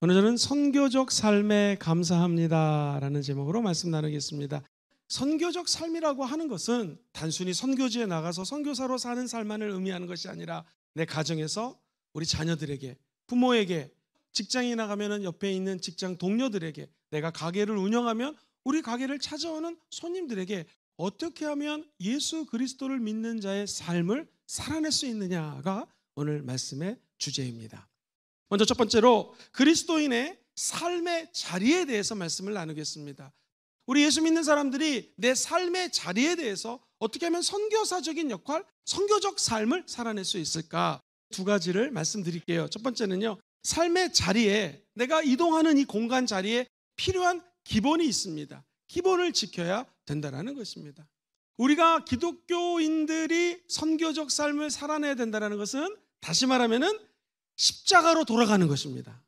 오늘 저는 선교적 삶에 감사합니다라는 제목으로 말씀 나누겠습니다. 선교적 삶이라고 하는 것은 단순히 선교지에 나가서 선교사로 사는 삶만을 의미하는 것이 아니라 내 가정에서 우리 자녀들에게, 부모에게, 직장에 나가면 옆에 있는 직장 동료들에게, 내가 가게를 운영하면 우리 가게를 찾아오는 손님들에게 어떻게 하면 예수 그리스도를 믿는 자의 삶을 살아낼 수 있느냐가 오늘 말씀의 주제입니다. 먼저 첫 번째로 그리스도인의 삶의 자리에 대해서 말씀을 나누겠습니다. 우리 예수 믿는 사람들이 내 삶의 자리에 대해서 어떻게 하면 선교사적인 역할, 선교적 삶을 살아낼 수 있을까? 두 가지를 말씀드릴게요. 첫 번째는요, 삶의 자리에, 내가 이동하는 이 공간 자리에 필요한 기본이 있습니다. 기본을 지켜야 된다는 것입니다. 우리가 기독교인들이 선교적 삶을 살아내야 된다는 것은 다시 말하면은 십자가로 돌아가는 것입니다.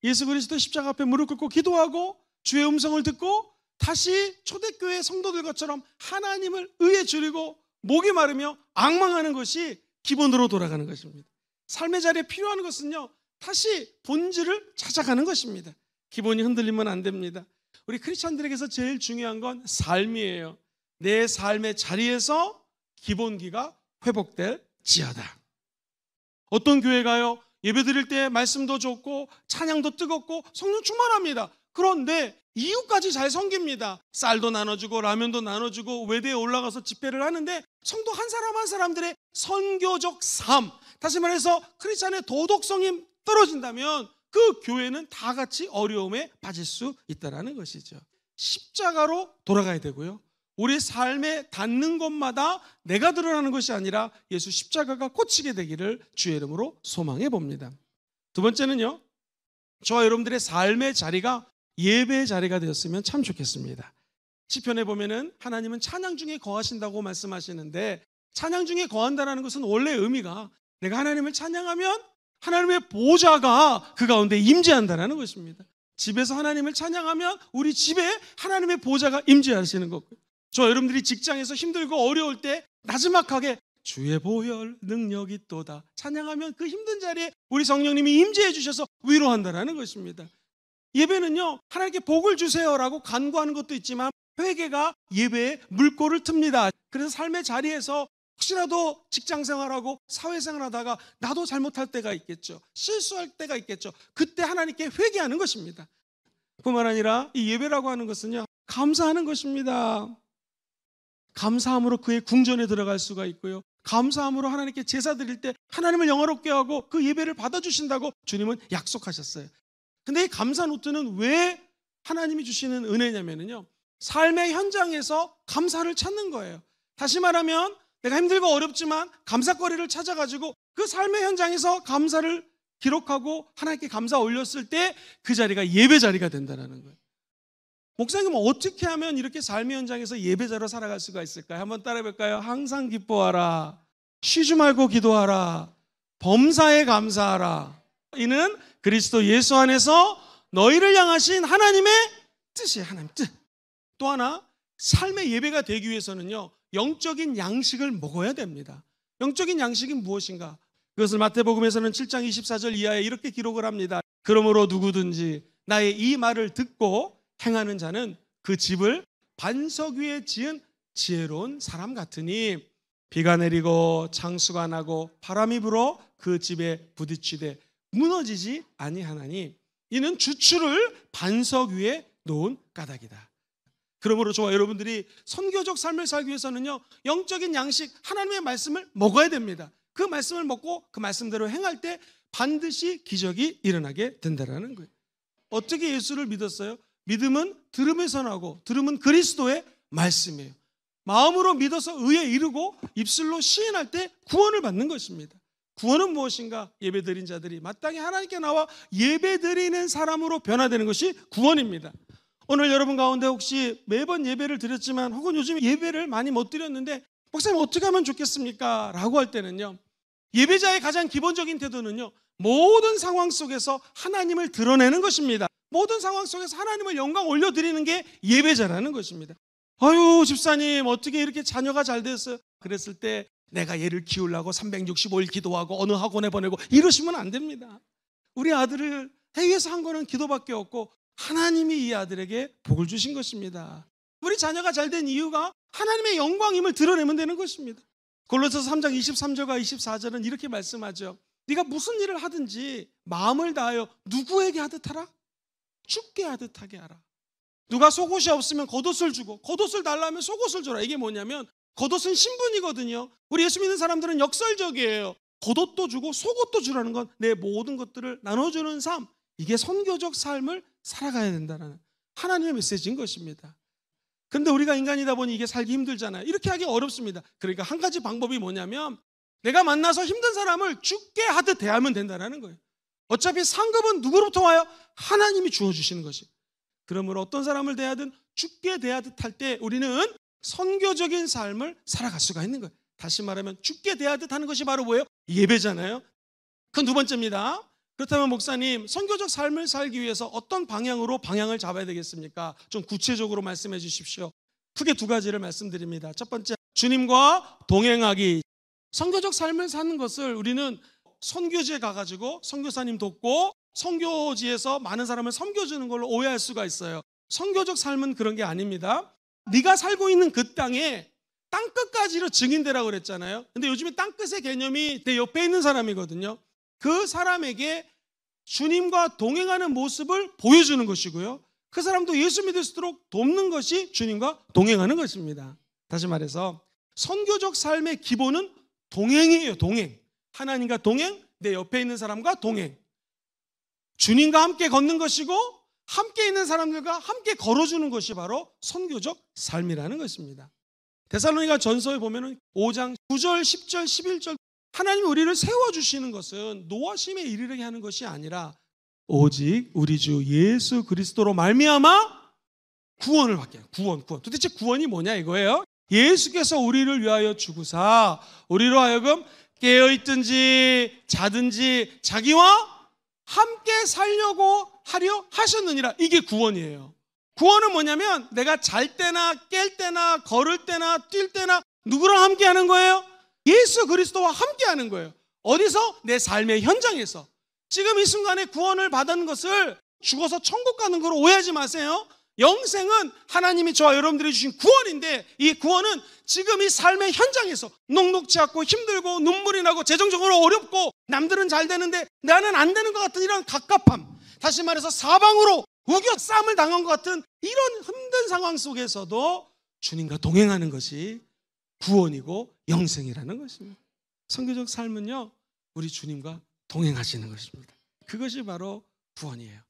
예수 그리스도 십자가 앞에 무릎 꿇고 기도하고 주의 음성을 듣고 다시 초대교회 성도들 것처럼 하나님을 의에 줄이고 목이 마르며 앙망하는 것이 기본으로 돌아가는 것입니다. 삶의 자리에 필요한 것은요, 다시 본질을 찾아가는 것입니다. 기본이 흔들리면 안 됩니다. 우리 크리스찬들에게서 제일 중요한 건 삶이에요. 내 삶의 자리에서 기본기가 회복될지어다. 어떤 교회 가요? 예배 드릴 때 말씀도 좋고 찬양도 뜨겁고 성령 충만합니다. 그런데 이웃까지 잘 섬깁니다. 쌀도 나눠주고 라면도 나눠주고 외대에 올라가서 집회를 하는데 성도 한 사람 한 사람들의 선교적 삶, 다시 말해서 크리스찬의 도덕성이 떨어진다면 그 교회는 다 같이 어려움에 빠질 수 있다는 것이죠. 십자가로 돌아가야 되고요, 우리 삶에 닿는 곳마다 내가 드러나는 것이 아니라 예수 십자가가 꽂히게 되기를 주의 이름으로 소망해 봅니다. 두 번째는요, 저와 여러분들의 삶의 자리가 예배의 자리가 되었으면 참 좋겠습니다. 시편에 보면은 하나님은 찬양 중에 거하신다고 말씀하시는데, 찬양 중에 거한다는 것은 원래 의미가 내가 하나님을 찬양하면 하나님의 보좌가 그 가운데 임재한다는 것입니다. 집에서 하나님을 찬양하면 우리 집에 하나님의 보좌가 임재하시는 거고요. 저 여러분들이 직장에서 힘들고 어려울 때 나지막하게 주의 보혈 능력이 있도다 찬양하면 그 힘든 자리에 우리 성령님이 임재해 주셔서 위로한다는 것입니다. 예배는요, 하나님께 복을 주세요라고 간구하는 것도 있지만 회개가 예배에 물꼬를 틉니다. 그래서 삶의 자리에서 혹시라도 직장 생활하고 사회생활 하다가 나도 잘못할 때가 있겠죠. 실수할 때가 있겠죠. 그때 하나님께 회개하는 것입니다. 뿐만 아니라 이 예배라고 하는 것은요, 감사하는 것입니다. 감사함으로 그의 궁전에 들어갈 수가 있고요, 감사함으로 하나님께 제사 드릴 때 하나님을 영화롭게 하고 그 예배를 받아주신다고 주님은 약속하셨어요. 근데 이 감사 노트는 왜 하나님이 주시는 은혜냐면요, 삶의 현장에서 감사를 찾는 거예요. 다시 말하면 내가 힘들고 어렵지만 감사거리를 찾아가지고 그 삶의 현장에서 감사를 기록하고 하나님께 감사 올렸을 때 그 자리가 예배 자리가 된다는 거예요. 목사님, 어떻게 하면 이렇게 삶의 현장에서 예배자로 살아갈 수가 있을까요? 한번 따라해 볼까요? 항상 기뻐하라, 쉬지 말고 기도하라, 범사에 감사하라. 이는 그리스도 예수 안에서 너희를 향하신 하나님의 뜻이에요. 하나님 뜻. 또 하나, 삶의 예배가 되기 위해서는요, 영적인 양식을 먹어야 됩니다. 영적인 양식이 무엇인가? 그것을 마태복음에서는 7장 24절 이하에 이렇게 기록을 합니다. 그러므로 누구든지 나의 이 말을 듣고 행하는 자는 그 집을 반석 위에 지은 지혜로운 사람 같으니 비가 내리고 창수가 나고 바람이 불어 그 집에 부딪히되 무너지지 아니하나니 이는 주추를 반석 위에 놓은 까닭이다. 그러므로 저와 여러분들이 선교적 삶을 살기 위해서는요, 영적인 양식 하나님의 말씀을 먹어야 됩니다. 그 말씀을 먹고 그 말씀대로 행할 때 반드시 기적이 일어나게 된다는 거예요. 어떻게 예수를 믿었어요? 믿음은 들음에서 나고 들음은 그리스도의 말씀이에요. 마음으로 믿어서 의에 이르고 입술로 시인할 때 구원을 받는 것입니다. 구원은 무엇인가? 예배드린 자들이 마땅히 하나님께 나와 예배드리는 사람으로 변화되는 것이 구원입니다. 오늘 여러분 가운데 혹시 매번 예배를 드렸지만 혹은 요즘 예배를 많이 못 드렸는데 목사님 어떻게 하면 좋겠습니까? 라고 할 때는요, 예배자의 가장 기본적인 태도는요, 모든 상황 속에서 하나님을 드러내는 것입니다. 모든 상황 속에서 하나님을 영광 올려드리는 게 예배자라는 것입니다. 아유, 집사님 어떻게 이렇게 자녀가 잘 됐어요? 그랬을 때 내가 얘를 키우려고 365일 기도하고 어느 학원에 보내고 이러시면 안 됩니다. 우리 아들을 위해서 한 거는 기도밖에 없고 하나님이 이 아들에게 복을 주신 것입니다. 우리 자녀가 잘된 이유가 하나님의 영광임을 드러내면 되는 것입니다. 골로새서 3장 23절과 24절은 이렇게 말씀하죠. 네가 무슨 일을 하든지 마음을 다하여 누구에게 하듯 하라? 주께 하듯 하게 하라. 누가 속옷이 없으면 겉옷을 주고 겉옷을 달라면 속옷을 줘라. 이게 뭐냐면 겉옷은 신분이거든요. 우리 예수 믿는 사람들은 역설적이에요. 겉옷도 주고 속옷도 주라는 건 내 모든 것들을 나눠주는 삶, 이게 선교적 삶을 살아가야 된다는 하나님의 메시지인 것입니다. 그런데 우리가 인간이다 보니 이게 살기 힘들잖아요. 이렇게 하기 어렵습니다. 그러니까 한 가지 방법이 뭐냐면 내가 만나서 힘든 사람을 주께 하듯 대하면 된다는 거예요. 어차피 상급은 누구로부터 와요? 하나님이 주어주시는 것이. 그러므로 어떤 사람을 대하든 주께 대하듯 할 때 우리는 선교적인 삶을 살아갈 수가 있는 거예요. 다시 말하면 주께 대하듯 하는 것이 바로 뭐예요? 예배잖아요. 그건 두 번째입니다. 그렇다면 목사님, 선교적 삶을 살기 위해서 어떤 방향으로 방향을 잡아야 되겠습니까? 좀 구체적으로 말씀해 주십시오. 크게 두 가지를 말씀드립니다. 첫 번째, 주님과 동행하기. 선교적 삶을 사는 것을 우리는 선교지에 가가지고 선교사님 돕고 선교지에서 많은 사람을 섬겨주는 걸로 오해할 수가 있어요. 선교적 삶은 그런 게 아닙니다. 네가 살고 있는 그 땅에 땅끝까지로 증인되라고 그랬잖아요. 근데 요즘에 땅끝의 개념이 내 옆에 있는 사람이거든요. 그 사람에게 주님과 동행하는 모습을 보여주는 것이고요. 그 사람도 예수 믿을 수 있도록 돕는 것이 주님과 동행하는 것입니다. 다시 말해서 선교적 삶의 기본은 동행이에요. 동행. 하나님과 동행, 내 옆에 있는 사람과 동행. 주님과 함께 걷는 것이고 함께 있는 사람들과 함께 걸어주는 것이 바로 선교적 삶이라는 것입니다. 데살로니가 전서에 보면 5장 9절, 10절, 11절 하나님이 우리를 세워주시는 것은 노하심에 이르게 하는 것이 아니라 오직 우리 주 예수 그리스도로 말미암아 구원을 받게 해요. 구원. 도대체 구원이 뭐냐 이거예요. 예수께서 우리를 위하여 죽으사 우리로 하여금 깨어있든지 자든지 자기와 함께 살려고 하려 하셨느니라. 이게 구원이에요. 구원은 뭐냐면 내가 잘 때나 깰 때나 걸을 때나 뛸 때나 누구랑 함께 하는 거예요? 예수 그리스도와 함께 하는 거예요. 어디서? 내 삶의 현장에서. 지금 이 순간에 구원을 받은 것을 죽어서 천국 가는 거로 오해하지 마세요. 영생은 하나님이 저와 여러분들이 주신 구원인데 이 구원은 지금 이 삶의 현장에서 녹록지 않고 힘들고 눈물이 나고 재정적으로 어렵고 남들은 잘 되는데 나는 안 되는 것 같은 이런 갑갑함, 다시 말해서 사방으로 우겨쌈을 당한 것 같은 이런 힘든 상황 속에서도 주님과 동행하는 것이 구원이고 영생이라는 것입니다. 선교적 삶은요, 우리 주님과 동행하시는 것입니다. 그것이 바로 구원이에요.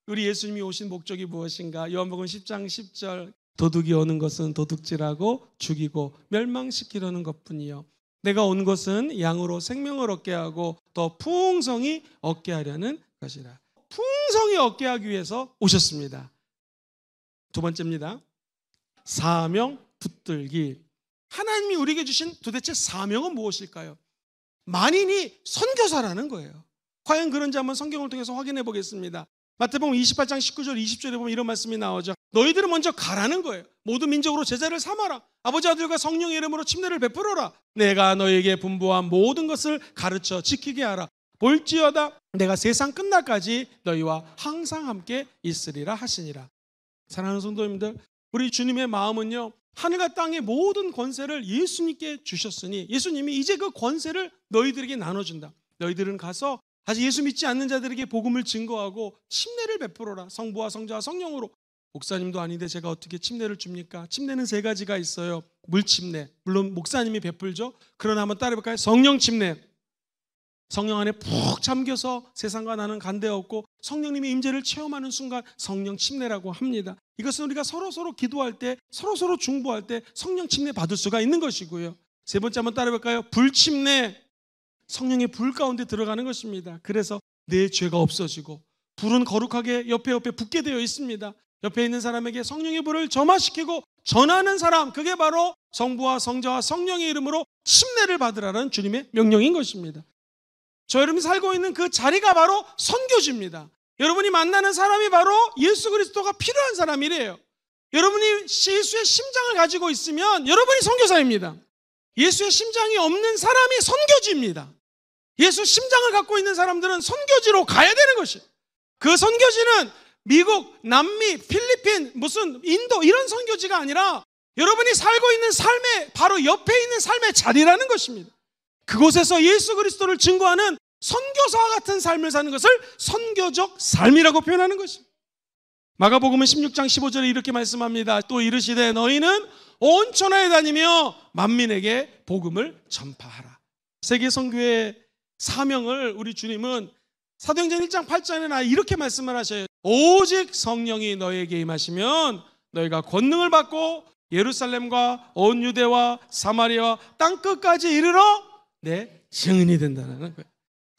우리 예수님이 오신 목적이 무엇인가? 요한복음 10장 10절 도둑이 오는 것은 도둑질하고 죽이고 멸망시키려는 것뿐이요 내가 온 것은 양으로 생명을 얻게 하고 더 풍성히 얻게 하려는 것이라. 풍성히 얻게 하기 위해서 오셨습니다. 두 번째입니다. 사명 붙들기. 하나님이 우리에게 주신 도대체 사명은 무엇일까요? 만인이 선교사라는 거예요. 과연 그런지 한번 성경을 통해서 확인해 보겠습니다. 마태복음 28장 19절 20절에 보면 이런 말씀이 나오죠. 너희들은 먼저 가라는 거예요. 모든 민족으로 제자를 삼아라. 아버지 아들과 성령의 이름으로 침례를 베풀어라. 내가 너에게 분부한 모든 것을 가르쳐 지키게 하라. 볼지어다 내가 세상 끝날까지 너희와 항상 함께 있으리라 하시니라. 사랑하는 성도님들, 우리 주님의 마음은요, 하늘과 땅의 모든 권세를 예수님께 주셨으니 예수님이 이제 그 권세를 너희들에게 나눠준다. 너희들은 가서 아직 예수 믿지 않는 자들에게 복음을 증거하고 침례를 베풀어라. 성부와 성자와 성령으로. 목사님도 아닌데 제가 어떻게 침례를 줍니까? 침례는 세 가지가 있어요. 물침례, 물론 목사님이 베풀죠. 그러나 한번 따라해볼까요? 성령 침례. 성령 안에 푹 잠겨서 세상과 나는 간대 없고 성령님의 임재를 체험하는 순간 성령 침례라고 합니다. 이것은 우리가 서로서로 기도할 때, 서로서로 중보할 때 성령 침례 받을 수가 있는 것이고요. 세 번째 한번 따라해볼까요? 불침례. 성령의 불 가운데 들어가는 것입니다. 그래서 내 죄가 없어지고 불은 거룩하게 옆에 붙게 되어 있습니다. 옆에 있는 사람에게 성령의 불을 점화시키고 전하는 사람, 그게 바로 성부와 성자와 성령의 이름으로 침례를 받으라는 주님의 명령인 것입니다. 저 여러분이 살고 있는 그 자리가 바로 선교지입니다. 여러분이 만나는 사람이 바로 예수 그리스도가 필요한 사람이래요. 여러분이 예수의 심장을 가지고 있으면 여러분이 선교사입니다. 예수의 심장이 없는 사람이 선교지입니다. 예수 심장을 갖고 있는 사람들은 선교지로 가야 되는 것이에요. 그 선교지는 미국, 남미, 필리핀, 무슨 인도 이런 선교지가 아니라 여러분이 살고 있는 삶의 바로 옆에 있는 삶의 자리라는 것입니다. 그곳에서 예수 그리스도를 증거하는 선교사와 같은 삶을 사는 것을 선교적 삶이라고 표현하는 것입니다. 마가복음은 16장 15절에 이렇게 말씀합니다. 또 이르시되 너희는 온 천하에 다니며 만민에게 복음을 전파하라. 세계 선교의 사명을 우리 주님은 사도행전 1장 8절에 이렇게 말씀을 하셔요. 오직 성령이 너에게 임하시면 너희가 권능을 받고 예루살렘과 온 유대와 사마리아와 땅끝까지 이르러 내 증인이 된다는 거예요.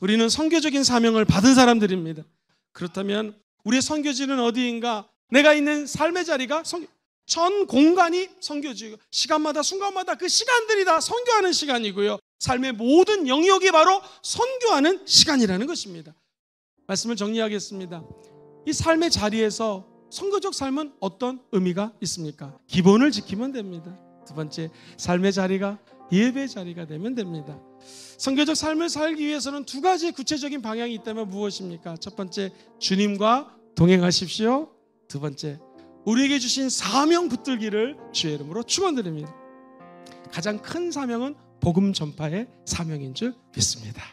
우리는 선교적인 사명을 받은 사람들입니다. 그렇다면 우리의 선교지는 어디인가? 내가 있는 삶의 자리가 전 공간이 선교지고 시간마다 순간마다 그 시간들이 다 선교하는 시간이고요. 삶의 모든 영역이 바로 선교하는 시간이라는 것입니다. 말씀을 정리하겠습니다. 이 삶의 자리에서 선교적 삶은 어떤 의미가 있습니까? 기본을 지키면 됩니다. 두 번째, 삶의 자리가 예배 자리가 되면 됩니다. 선교적 삶을 살기 위해서는 두 가지 구체적인 방향이 있다면 무엇입니까? 첫 번째, 주님과 동행하십시오. 두 번째, 우리에게 주신 사명 붙들기를 주의 이름으로 축원드립니다. 가장 큰 사명은 복음 전파의 사명인 줄 믿습니다.